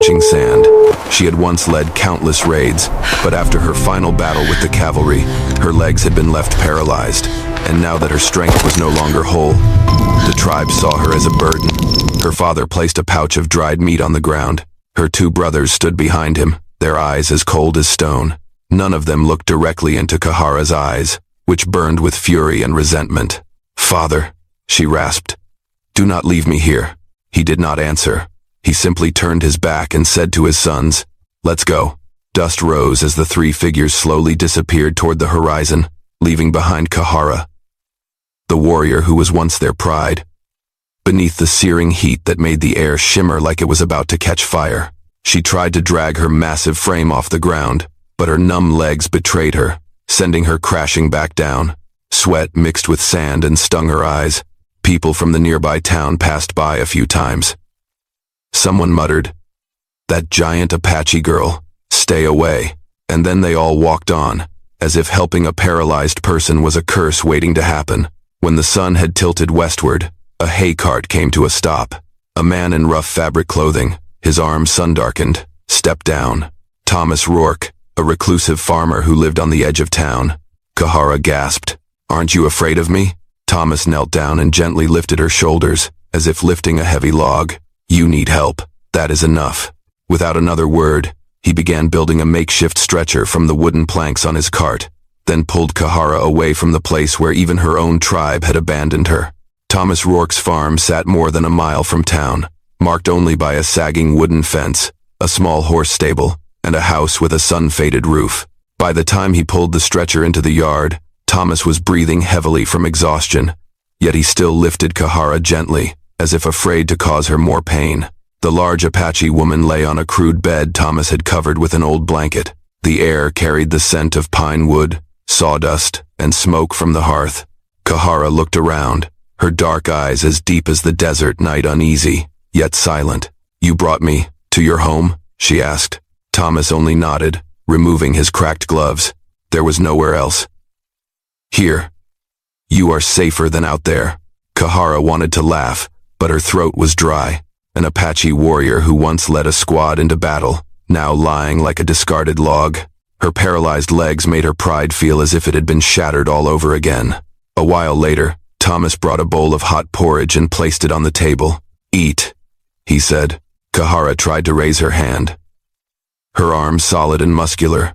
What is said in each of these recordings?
scorching sand. She had once led countless raids, but after her final battle with the cavalry, her legs had been left paralyzed, and now that her strength was no longer whole, the tribe saw her as a burden. Her father placed a pouch of dried meat on the ground. Her two brothers stood behind him, their eyes as cold as stone. None of them looked directly into Kahara's eyes, which burned with fury and resentment. "Father," she rasped, "do not leave me here." He did not answer. He simply turned his back and said to his sons, "Let's go." Dust rose as the three figures slowly disappeared toward the horizon, leaving behind Kahara, the warrior who was once their pride. Beneath the searing heat that made the air shimmer like it was about to catch fire, she tried to drag her massive frame off the ground, but her numb legs betrayed her, sending her crashing back down. Sweat mixed with sand and stung her eyes. People from the nearby town passed by a few times. Someone muttered, "That giant Apache girl, stay away," and then they all walked on, as if helping a paralyzed person was a curse waiting to happen. When the sun had tilted westward, a hay cart came to a stop. A man in rough fabric clothing, his arms sun-darkened, stepped down. Thomas Rourke, a reclusive farmer who lived on the edge of town. Kahara gasped, "Aren't you afraid of me?" Thomas knelt down and gently lifted her shoulders, as if lifting a heavy log. "You need help. That is enough." Without another word, he began building a makeshift stretcher from the wooden planks on his cart, then pulled Kahara away from the place where even her own tribe had abandoned her. Thomas Rourke's farm sat more than a mile from town, marked only by a sagging wooden fence, a small horse stable, and a house with a sun-faded roof. By the time he pulled the stretcher into the yard, Thomas was breathing heavily from exhaustion, yet he still lifted Kahara gently, as if afraid to cause her more pain. The large Apache woman lay on a crude bed Thomas had covered with an old blanket. The air carried the scent of pine wood, sawdust, and smoke from the hearth. Kahara looked around, her dark eyes as deep as the desert night, uneasy, yet silent. "You brought me to your home?" she asked. Thomas only nodded, removing his cracked gloves. There was nowhere else. "Here. You are safer than out there." Kahara wanted to laugh, but her throat was dry. An Apache warrior who once led a squad into battle, now lying like a discarded log. Her paralyzed legs made her pride feel as if it had been shattered all over again. A while later, Thomas brought a bowl of hot porridge and placed it on the table. "Eat," he said. Kahara tried to raise her hand. Her arm solid and muscular,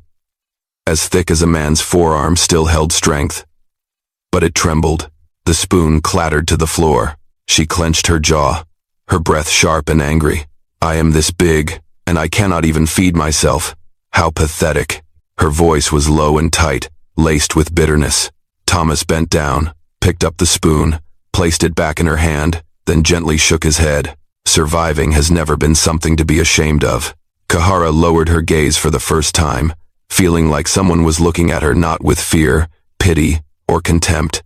as thick as a man's forearm, still held strength. But it trembled. The spoon clattered to the floor. She clenched her jaw, her breath sharp and angry. "I am this big, and I cannot even feed myself. How pathetic." Her voice was low and tight, laced with bitterness. Thomas bent down, picked up the spoon, placed it back in her hand, then gently shook his head. Surviving has never been something to be ashamed of. Kahara lowered her gaze for the first time, feeling like someone was looking at her not with fear, pity, or contempt.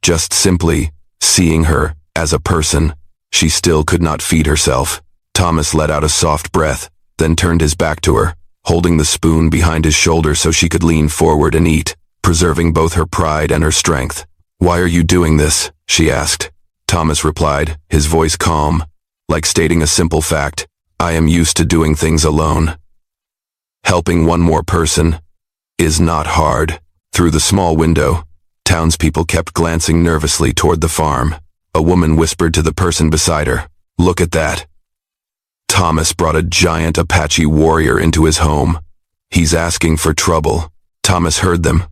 Just simply seeing her as a person. She still could not feed herself. Thomas let out a soft breath, then turned his back to her, holding the spoon behind his shoulder so she could lean forward and eat, preserving both her pride and her strength. "Why are you doing this?" she asked. Thomas replied, his voice calm, like stating a simple fact. "I am used to doing things alone. Helping one more person is not hard." Through the small window, townspeople kept glancing nervously toward the farm. A woman whispered to the person beside her, "Look at that. Thomas brought a giant Apache warrior into his home. He's asking for trouble." Thomas heard them,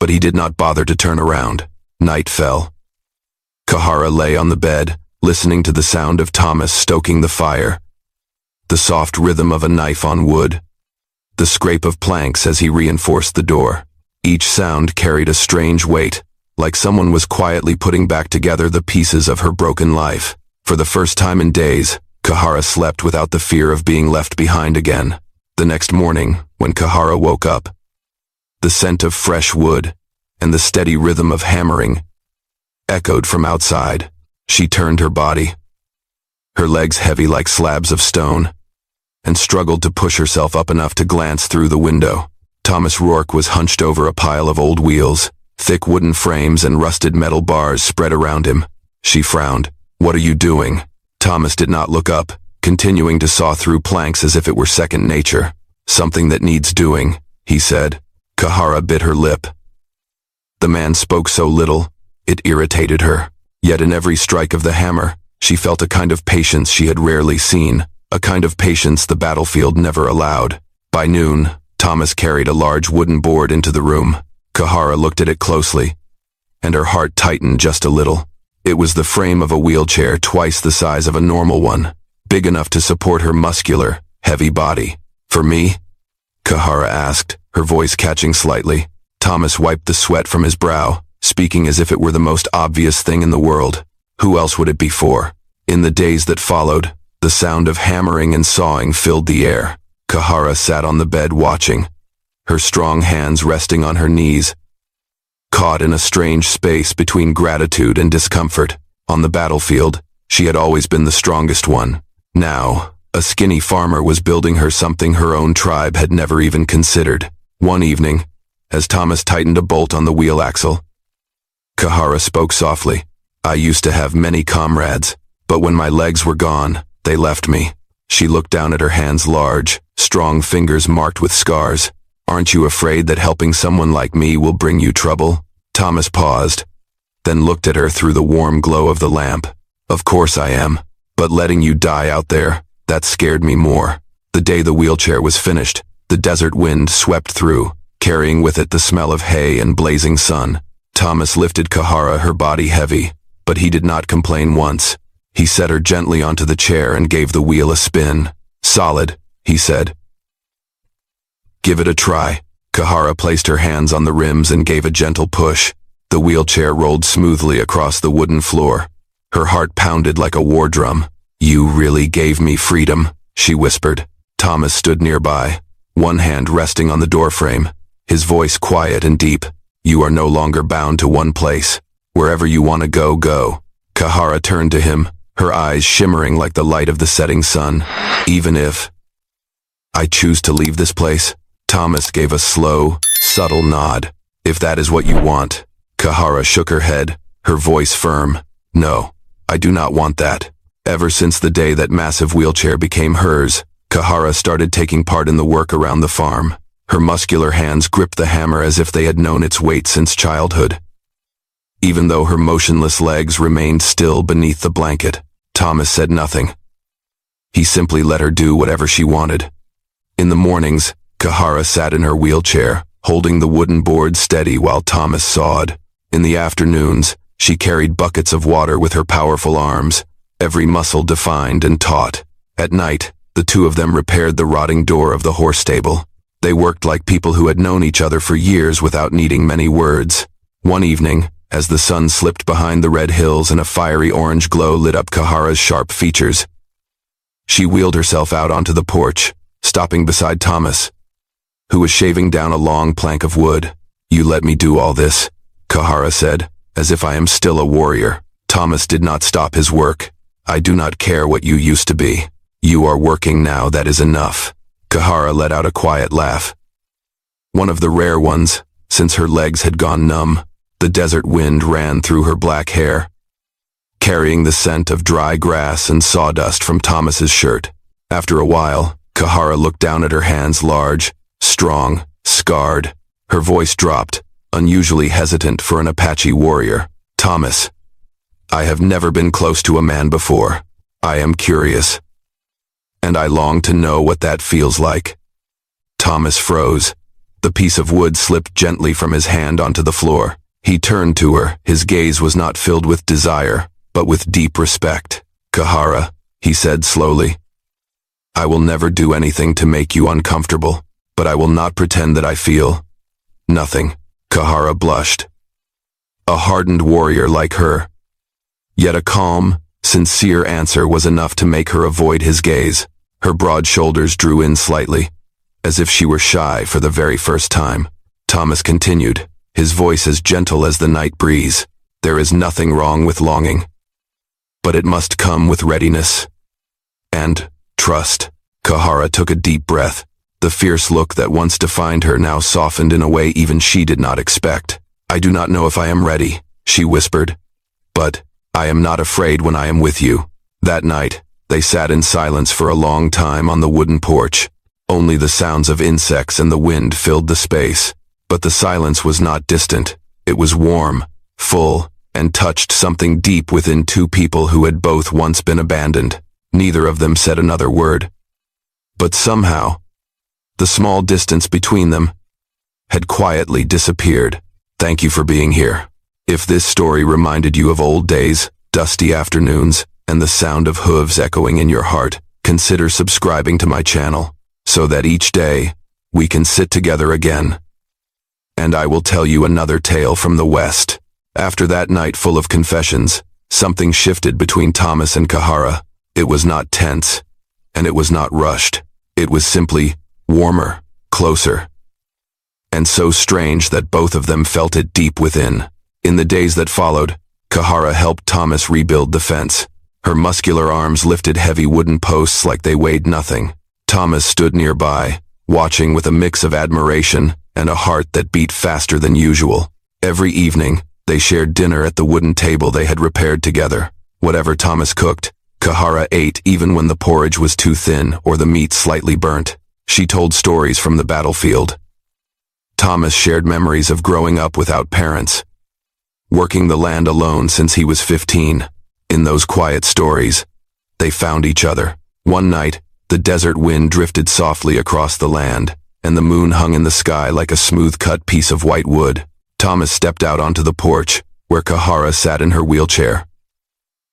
but he did not bother to turn around. Night fell. Kahara lay on the bed, listening to the sound of Thomas stoking the fire, the soft rhythm of a knife on wood, the scrape of planks as he reinforced the door. Each sound carried a strange weight, like someone was quietly putting back together the pieces of her broken life. For the first time in days, Kahara slept without the fear of being left behind again. The next morning, when Kahara woke up, the scent of fresh wood and the steady rhythm of hammering echoed from outside. She turned her body, her legs heavy like slabs of stone, and struggled to push herself up enough to glance through the window. Thomas Rourke was hunched over a pile of old wheels. Thick wooden frames and rusted metal bars spread around him. She frowned. "What are you doing?" Thomas did not look up, continuing to saw through planks as if it were second nature. "Something that needs doing," he said. Kahara bit her lip. The man spoke so little, it irritated her. Yet in every strike of the hammer, she felt a kind of patience she had rarely seen, a kind of patience the battlefield never allowed. By noon, Thomas carried a large wooden board into the room. Kahara looked at it closely, and her heart tightened just a little. It was the frame of a wheelchair twice the size of a normal one, big enough to support her muscular, heavy body. "For me?" Kahara asked, her voice catching slightly. Thomas wiped the sweat from his brow, speaking as if it were the most obvious thing in the world. Who else would it be for? In the days that followed, the sound of hammering and sawing filled the air. Kahara sat on the bed watching, her strong hands resting on her knees, caught in a strange space between gratitude and discomfort. On the battlefield, she had always been the strongest one. Now, a skinny farmer was building her something her own tribe had never even considered. One evening, as Thomas tightened a bolt on the wheel axle, Kahara spoke softly. "I used to have many comrades, but when my legs were gone, they left me." She looked down at her hands, large, strong fingers marked with scars. "Aren't you afraid that helping someone like me will bring you trouble?" Thomas paused, then looked at her through the warm glow of the lamp. "Of course I am, but letting you die out there, that scared me more." The day the wheelchair was finished, the desert wind swept through, carrying with it the smell of hay and blazing sun. Thomas lifted Kahara, her body heavy, but he did not complain once. He set her gently onto the chair and gave the wheel a spin. "Solid," he said. "Give it a try." Kahara placed her hands on the rims and gave a gentle push. The wheelchair rolled smoothly across the wooden floor. Her heart pounded like a war drum. "You really gave me freedom," she whispered. Thomas stood nearby, one hand resting on the doorframe, his voice quiet and deep. "You are no longer bound to one place. Wherever you want to go, go." Kahara turned to him, her eyes shimmering like the light of the setting sun. "Even if I choose to leave this place?" Thomas gave a slow, subtle nod. "If that is what you want." Kahara shook her head, her voice firm. "No, I do not want that." Ever since the day that massive wheelchair became hers, Kahara started taking part in the work around the farm. Her muscular hands gripped the hammer as if they had known its weight since childhood. Even though her motionless legs remained still beneath the blanket, Thomas said nothing. He simply let her do whatever she wanted. In the mornings, Kahara sat in her wheelchair, holding the wooden board steady while Thomas sawed. In the afternoons, she carried buckets of water with her powerful arms, every muscle defined and taut. At night, the two of them repaired the rotting door of the horse stable. They worked like people who had known each other for years without needing many words. One evening, as the sun slipped behind the red hills and a fiery orange glow lit up Kahara's sharp features, she wheeled herself out onto the porch, stopping beside Thomas, who was shaving down a long plank of wood. "You let me do all this," Kahara said, "as if I am still a warrior." Thomas did not stop his work. "I do not care what you used to be. You are working now, that is enough." Kahara let out a quiet laugh. One of the rare ones, since her legs had gone numb. The desert wind ran through her black hair, carrying the scent of dry grass and sawdust from Thomas's shirt. After a while, Kahara looked down at her hands, large, strong, scarred. Her voice dropped, unusually hesitant for an Apache warrior. "Thomas, I have never been close to a man before. I am curious, and I long to know what that feels like." Thomas froze. The piece of wood slipped gently from his hand onto the floor. He turned to her. His gaze was not filled with desire, but with deep respect. "Kahara," he said slowly, "I will never do anything to make you uncomfortable, but I will not pretend that I feel nothing." Kahara blushed. A hardened warrior like her. Yet a calm, sincere answer was enough to make her avoid his gaze. Her broad shoulders drew in slightly, as if she were shy for the very first time. Thomas continued, his voice as gentle as the night breeze. "There is nothing wrong with longing, but it must come with readiness and trust." Kahara took a deep breath. The fierce look that once defined her now softened in a way even she did not expect. "I do not know if I am ready," she whispered, "but I am not afraid when I am with you." That night, They sat in silence for a long time on the wooden porch. Only the sounds of insects and the wind filled the space. But the silence was not distant. It was warm, full, and touched something deep within two people who had both once been abandoned. Neither of them said another word. But somehow, the small distance between them had quietly disappeared. Thank you for being here. If this story reminded you of old days, dusty afternoons, and the sound of hooves echoing in your heart, consider subscribing to my channel, so that each day we can sit together again. And I will tell you another tale from the West. After that night full of confessions, something shifted between Thomas and Kahara. It was not tense, and it was not rushed. It was simply warmer, closer, and so strange that both of them felt it deep within. In the days that followed, Kahara helped Thomas rebuild the fence. Her muscular arms lifted heavy wooden posts like they weighed nothing. Thomas stood nearby, watching with a mix of admiration and a heart that beat faster than usual. Every evening, they shared dinner at the wooden table they had repaired together. Whatever Thomas cooked, Kahara ate even when the porridge was too thin or the meat slightly burnt. She told stories from the battlefield. Thomas shared memories of growing up without parents, working the land alone since he was 15. In those quiet stories, they found each other. One night, the desert wind drifted softly across the land, and the moon hung in the sky like a smooth-cut piece of white wood. Thomas stepped out onto the porch, where Kahara sat in her wheelchair,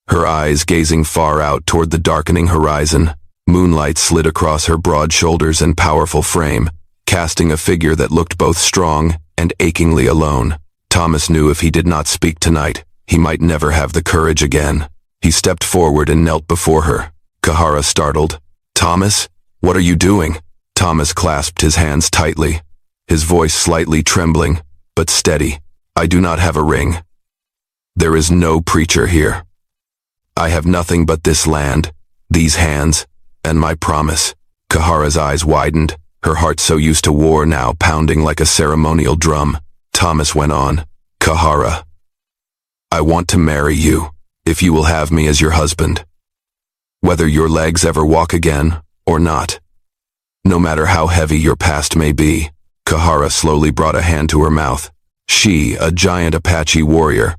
her eyes gazing far out toward the darkening horizon. Moonlight slid across her broad shoulders and powerful frame, casting a figure that looked both strong and achingly alone. Thomas knew if he did not speak tonight, he might never have the courage again. He stepped forward and knelt before her. Kahara startled. "Thomas, what are you doing?" Thomas clasped his hands tightly, his voice slightly trembling, but steady. "I do not have a ring. There is no preacher here. I have nothing but this land, these hands, and my promise." Kahara's eyes widened, her heart so used to war now pounding like a ceremonial drum. Thomas went on, "Kahara, I want to marry you, if you will have me as your husband. Whether your legs ever walk again, or not. No matter how heavy your past may be." Kahara slowly brought a hand to her mouth. She, a giant Apache warrior,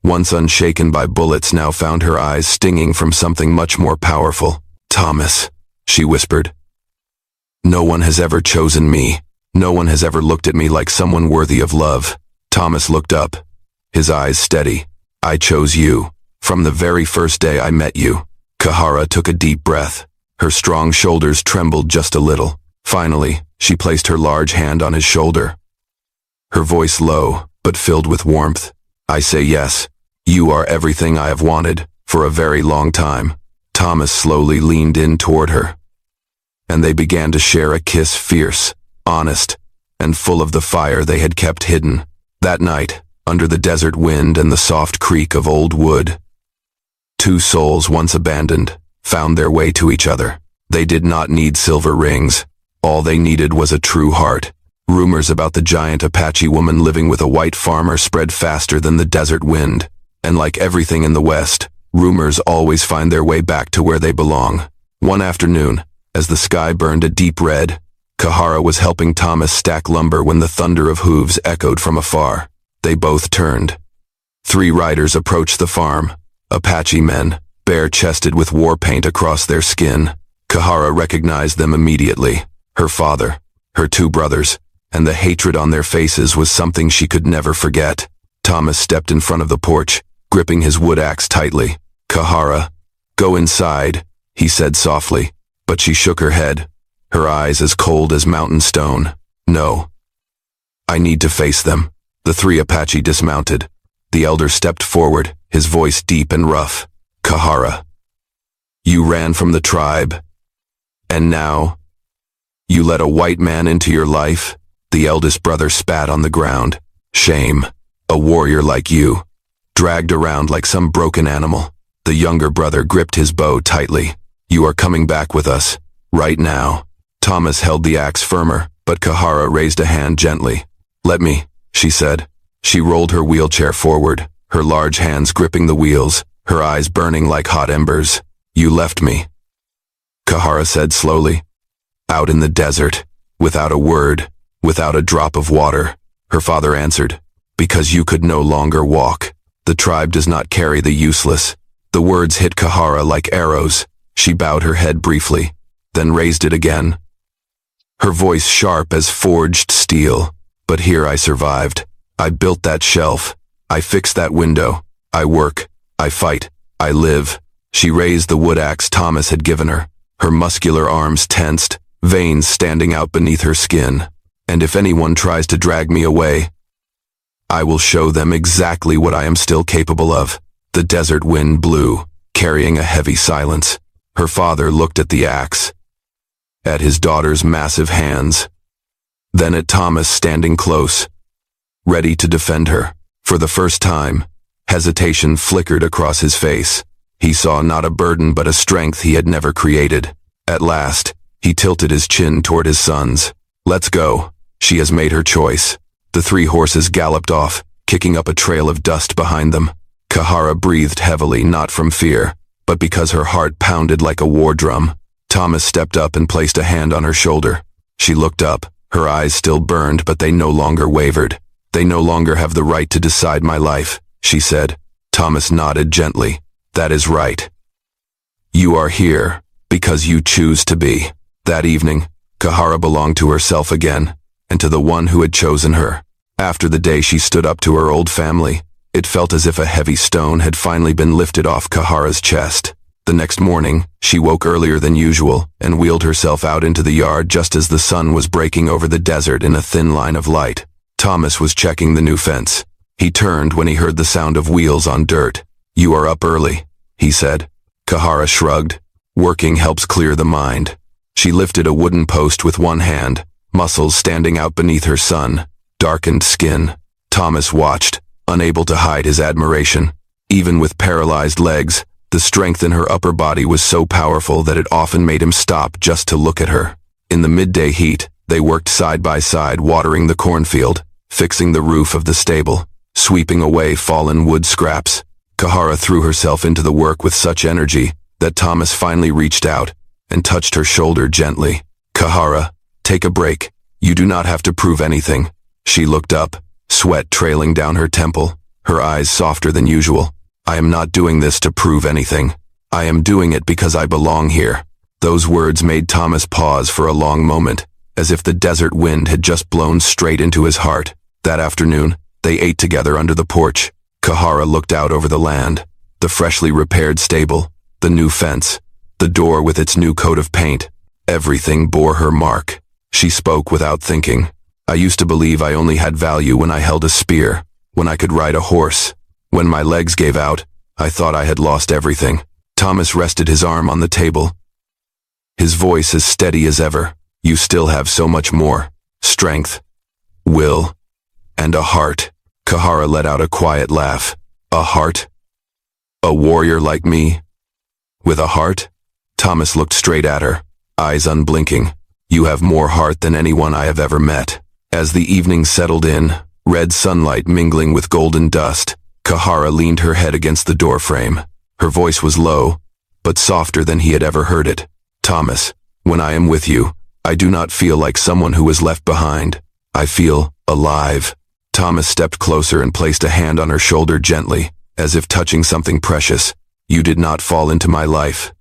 once unshaken by bullets, now found her eyes stinging from something much more powerful. "Thomas," she whispered, "no one has ever chosen me. No one has ever looked at me like someone worthy of love." Thomas looked up, his eyes steady. "I chose you, from the very first day I met you." Kahara took a deep breath. Her strong shoulders trembled just a little. Finally, she placed her large hand on his shoulder, her voice low, but filled with warmth. "I say yes. You are everything I have wanted, for a very long time." Thomas slowly leaned in toward her, and they began to share a kiss, fierce, honest, and full of the fire they had kept hidden. That night, under the desert wind and the soft creak of old wood, two souls once abandoned found their way to each other. They did not need silver rings. All they needed was a true heart. Rumors about the giant Apache woman living with a white farmer spread faster than the desert wind. And like everything in the West, rumors always find their way back to where they belong. One afternoon, as the sky burned a deep red, Kahara was helping Thomas stack lumber when the thunder of hooves echoed from afar. They both turned. 3 riders approached the farm, Apache men, bare-chested with war paint across their skin. Kahara recognized them immediately. Her father, her 2 brothers, and the hatred on their faces was something she could never forget. Thomas stepped in front of the porch, gripping his wood axe tightly. "Kahara, go inside," he said softly, but she shook her head, her eyes as cold as mountain stone. "No. I need to face them." The 3 Apache dismounted. The elder stepped forward, his voice deep and rough. "Kahara, you ran from the tribe, and now you let a white man into your life?" The eldest brother spat on the ground. "Shame. A warrior like you, dragged around like some broken animal." The younger brother gripped his bow tightly. "You are coming back with us, right now." Thomas held the axe firmer, but Kahara raised a hand gently. "Let me," she said. She rolled her wheelchair forward, her large hands gripping the wheels, her eyes burning like hot embers. You left me, Kahara said slowly. Out in the desert, without a word, without a drop of water, her father answered. Because you could no longer walk. The tribe does not carry the useless. The words hit Kahara like arrows. She bowed her head briefly, then raised it again. Her voice sharp as forged steel. But here I survived. I built that shelf. I fixed that window. I work. I fight. I live. She raised the wood axe Thomas had given her. Her muscular arms tensed, veins standing out beneath her skin. And if anyone tries to drag me away, I will show them exactly what I am still capable of. The desert wind blew, carrying a heavy silence. Her father looked at the axe, at his daughter's massive hands, then at Thomas standing close, ready to defend her. For the first time, hesitation flickered across his face. He saw not a burden but a strength he had never created. At last, he tilted his chin toward his sons. Let's go. She has made her choice. The 3 horses galloped off, kicking up a trail of dust behind them. Kahara breathed heavily, not from fear, but because her heart pounded like a war drum. Thomas stepped up and placed a hand on her shoulder. She looked up, her eyes still burned, but they no longer wavered. They no longer have the right to decide my life, she said. Thomas nodded gently. That is right. You are here because you choose to be. That evening, Kahara belonged to herself again, and to the one who had chosen her. After the day she stood up to her old family, it felt as if a heavy stone had finally been lifted off Kahara's chest. The next morning, she woke earlier than usual and wheeled herself out into the yard just as the sun was breaking over the desert in a thin line of light. Thomas was checking the new fence. He turned when he heard the sound of wheels on dirt. You are up early, he said. Kahara shrugged. Working helps clear the mind. She lifted a wooden post with one hand, muscles standing out beneath her darkened skin. Thomas watched, unable to hide his admiration. Even with paralyzed legs, the strength in her upper body was so powerful that it often made him stop just to look at her. In the midday heat, they worked side by side, watering the cornfield, fixing the roof of the stable, sweeping away fallen wood scraps. Kahara threw herself into the work with such energy that Thomas finally reached out and touched her shoulder gently. Kahara, take a break. You do not have to prove anything. She looked up, sweat trailing down her temple, her eyes softer than usual. I am not doing this to prove anything. I am doing it because I belong here. Those words made Thomas pause for a long moment, as if the desert wind had just blown straight into his heart. That afternoon, they ate together under the porch. Kahara looked out over the land, the freshly repaired stable, the new fence, the door with its new coat of paint. Everything bore her mark. She spoke without thinking. I used to believe I only had value when I held a spear, when I could ride a horse. When my legs gave out, I thought I had lost everything. Thomas rested his arm on the table, his voice as steady as ever. You still have so much more. Strength, will, and a heart. Kahara let out a quiet laugh. A heart? A warrior like me? With a heart? Thomas looked straight at her, eyes unblinking. You have more heart than anyone I have ever met. As the evening settled in, red sunlight mingling with golden dust, Kahara leaned her head against the doorframe. Her voice was low, but softer than he had ever heard it. Thomas, when I am with you, I do not feel like someone who was left behind. I feel alive. Thomas stepped closer and placed a hand on her shoulder gently, as if touching something precious. You did not fall into my life,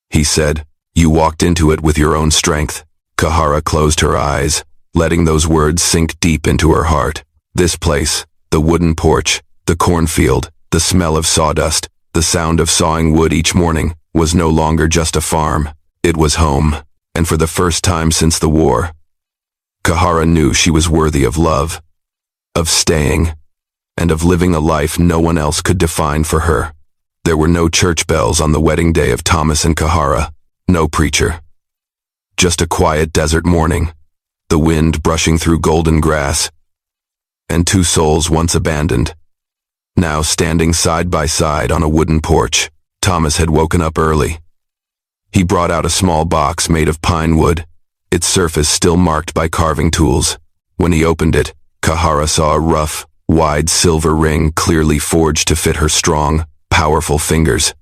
he said. You walked into it with your own strength. Kahara closed her eyes, letting those words sink deep into her heart. This place, the wooden porch, the cornfield, the smell of sawdust, the sound of sawing wood each morning, was no longer just a farm. It was home, and for the first time since the war, Kahara knew she was worthy of love, of staying, and of living a life no one else could define for her. There were no church bells on the wedding day of Thomas and Kahara, no preacher. Just a quiet desert morning, the wind brushing through golden grass, and 2 souls once abandoned, now standing side by side on a wooden porch. Thomas had woken up early. He brought out a small box made of pine wood, its surface still marked by carving tools. When he opened it, Kahara saw a rough, wide silver ring clearly forged to fit her strong, powerful fingers.